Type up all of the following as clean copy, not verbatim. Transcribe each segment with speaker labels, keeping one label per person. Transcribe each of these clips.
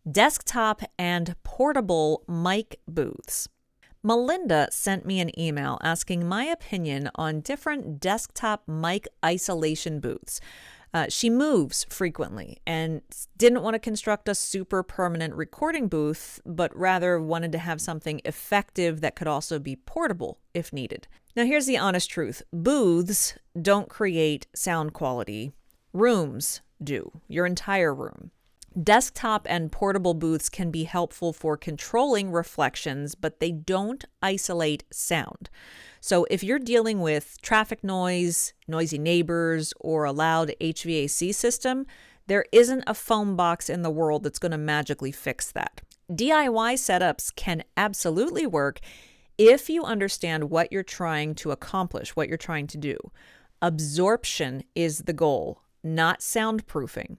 Speaker 1: Desktop and portable mic booths. Melinda sent me an email asking my opinion on different desktop mic isolation booths. She moves frequently and didn't want to construct a super permanent recording booth, but rather wanted to have something effective that could also be portable if needed. Now, here's the honest truth. Booths don't create sound quality. Rooms do, your entire room. Desktop and portable booths can be helpful for controlling reflections, but they don't isolate sound. So if you're dealing with traffic noise, noisy neighbors, or a loud HVAC system, there isn't a foam box in the world that's going to magically fix that. DIY setups can absolutely work if you understand what you're trying to accomplish, what you're trying to do. Absorption is the goal, not soundproofing.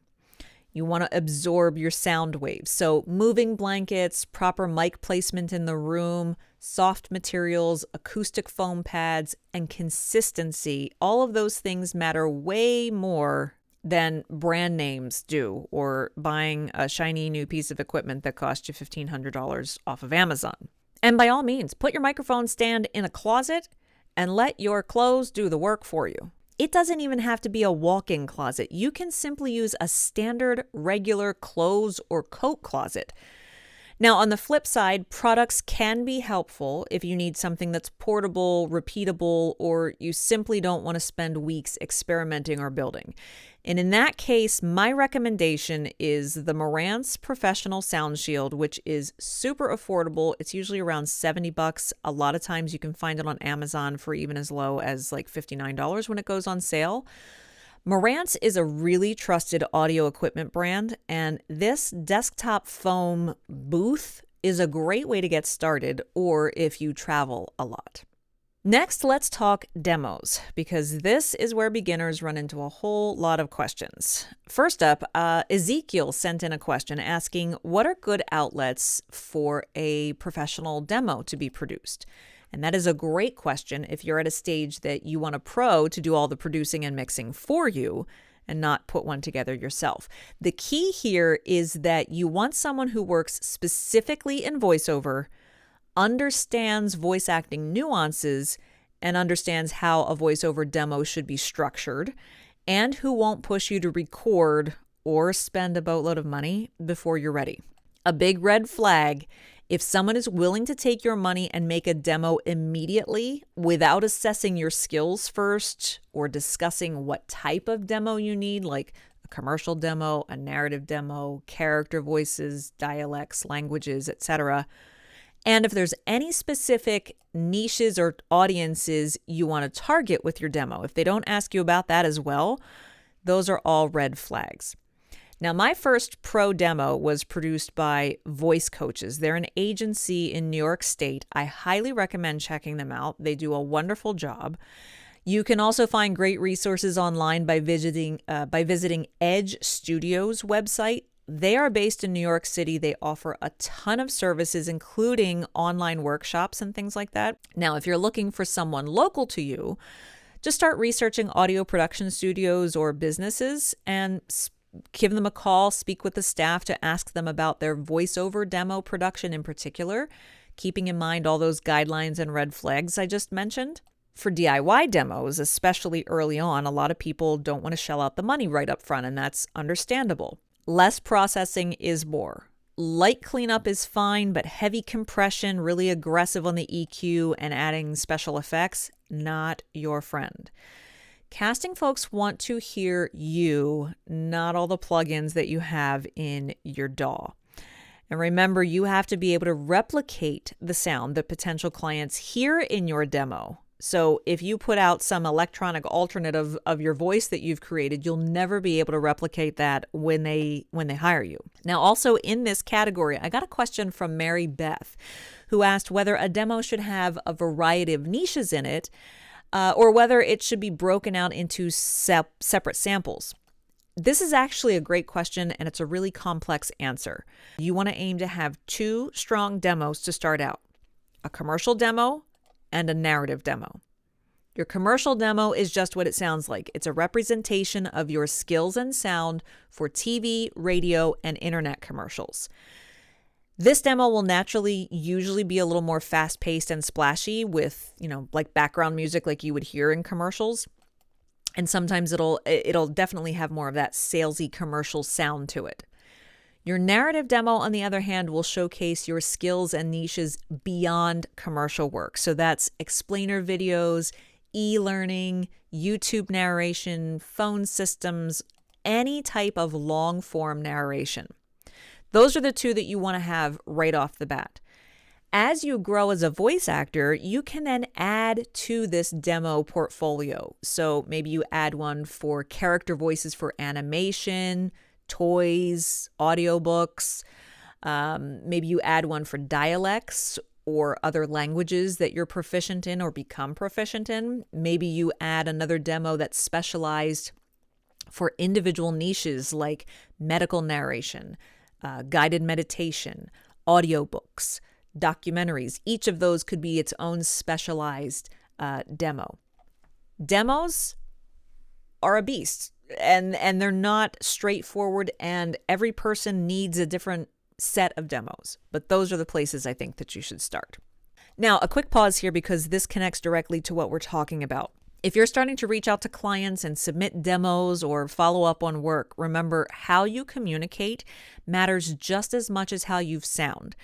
Speaker 1: You want to absorb your sound waves. So moving blankets, proper mic placement in the room, soft materials, acoustic foam pads, and consistency, all of those things matter way more than brand names do, or buying a shiny new piece of equipment that cost you $1,500 off of Amazon. And by all means, put your microphone stand in a closet and let your clothes do the work for you. It doesn't even have to be a walk-in closet. You can simply use a standard, regular clothes or coat closet. Now, on the flip side, products can be helpful if you need something that's portable, repeatable, or you simply don't want to spend weeks experimenting or building. And in that case, my recommendation is the Marantz Professional Sound Shield, which is super affordable. It's usually around $70. A lot of times you can find it on Amazon for even as low as like $59 when it goes on sale. Marantz is a really trusted audio equipment brand, and this desktop foam booth is a great way to get started, or if you travel a lot. Next, let's talk demos, because this is where beginners run into a whole lot of questions. First up, Ezekiel sent in a question asking, what are good outlets for a professional demo to be produced? And that is a great question if you're at a stage that you want a pro to do all the producing and mixing for you and not put one together yourself. The key here is that you want someone who works specifically in voiceover, understands voice acting nuances, and understands how a voiceover demo should be structured, and who won't push you to record or spend a boatload of money before you're ready. A big red flag: if someone is willing to take your money and make a demo immediately without assessing your skills first or discussing what type of demo you need, like a commercial demo, a narrative demo, character voices, dialects, languages, etc., and if there's any specific niches or audiences you want to target with your demo, if they don't ask you about that as well, those are all red flags. Now, my first pro demo was produced by Voice Coaches. They're an agency in New York State. I highly recommend checking them out. They do a wonderful job. You can also find great resources online by visiting Edge Studios' website. They are based in New York City. They offer a ton of services, including online workshops and things like that. Now, if you're looking for someone local to you, just start researching audio production studios or businesses and give them a call, speak with the staff to ask them about their voiceover demo production in particular, keeping in mind all those guidelines and red flags I just mentioned. For DIY demos, especially early on, a lot of people don't want to shell out the money right up front, and that's understandable. Less processing is more. Light cleanup is fine, but heavy compression, really aggressive on the EQ, and adding special effects, not your friend. Casting folks want to hear you, not all the plugins that you have in your DAW. And remember, you have to be able to replicate the sound that potential clients hear in your demo. So if you put out some electronic alternative of your voice that you've created, you'll never be able to replicate that when they hire you. Now, also in this category, I got a question from Mary Beth, who asked whether a demo should have a variety of niches in it, or whether it should be broken out into separate samples. This is actually a great question, and it's a really complex answer. You want to aim to have two strong demos to start out: a commercial demo and a narrative demo. Your commercial demo is just what it sounds like. It's a representation of your skills and sound for TV, radio, and internet commercials. This demo will naturally usually be a little more fast-paced and splashy with, like background music like you would hear in commercials. And sometimes it'll definitely have more of that salesy commercial sound to it. Your narrative demo, on the other hand, will showcase your skills and niches beyond commercial work. So that's explainer videos, e-learning, YouTube narration, phone systems, any type of long-form narration. Those are the two that you want to have right off the bat. As you grow as a voice actor, you can then add to this demo portfolio. So maybe you add one for character voices for animation, toys, audiobooks. Maybe you add one for dialects or other languages that you're proficient in or become proficient in. Maybe you add another demo that's specialized for individual niches like medical narration, guided meditation, audiobooks, documentaries. Each of those could be its own specialized demo. Demos are a beast, and they're not straightforward, and every person needs a different set of demos, but those are the places I think that you should start. Now, a quick pause here because this connects directly to what we're talking about. If you're starting to reach out to clients and submit demos or follow up on work, remember how you communicate matters just as much as how you sound.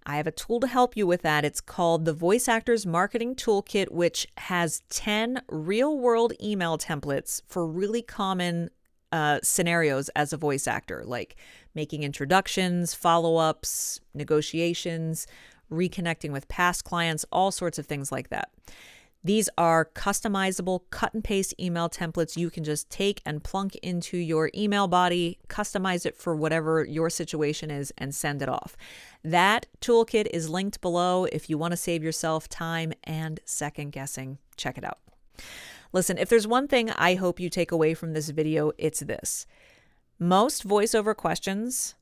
Speaker 1: I have a tool to help you with that. It's called the Voice Actors Marketing Toolkit, which has 10 real-world email templates for really common scenarios as a voice actor, like making introductions, follow-ups, negotiations, reconnecting with past clients, all sorts of things like that. These are customizable cut and paste email templates you can just take and plunk into your email body, customize it for whatever your situation is, and send it off. That toolkit is linked below if you want to save yourself time and second guessing. Check it out. Listen, if there's one thing I hope you take away from this video, it's this. Most voiceover questions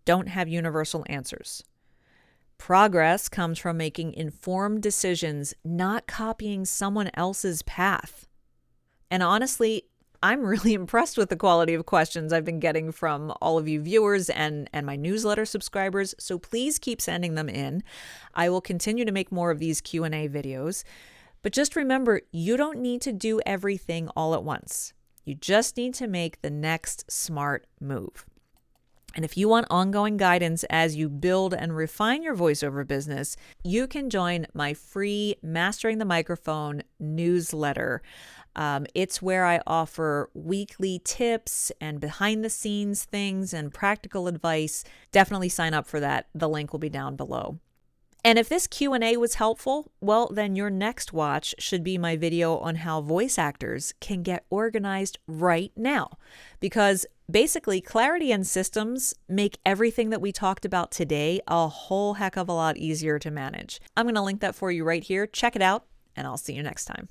Speaker 1: don't have universal answers. Progress comes from making informed decisions, not copying someone else's path. And honestly, I'm really impressed with the quality of questions I've been getting from all of you viewers and my newsletter subscribers, so please keep sending them in. I will continue to make more of these Q&A videos. But just remember, you don't need to do everything all at once. You just need to make the next smart move. And if you want ongoing guidance as you build and refine your voiceover business, you can join my free Mastering the Microphone newsletter. It's where I offer weekly tips and behind the scenes things and practical advice. Definitely sign up for that. The link will be down below. And if this Q&A was helpful, well, then your next watch should be my video on how voice actors can get organized right now. Because basically, clarity and systems make everything that we talked about today a whole heck of a lot easier to manage. I'm going to link that for you right here. Check it out, and I'll see you next time.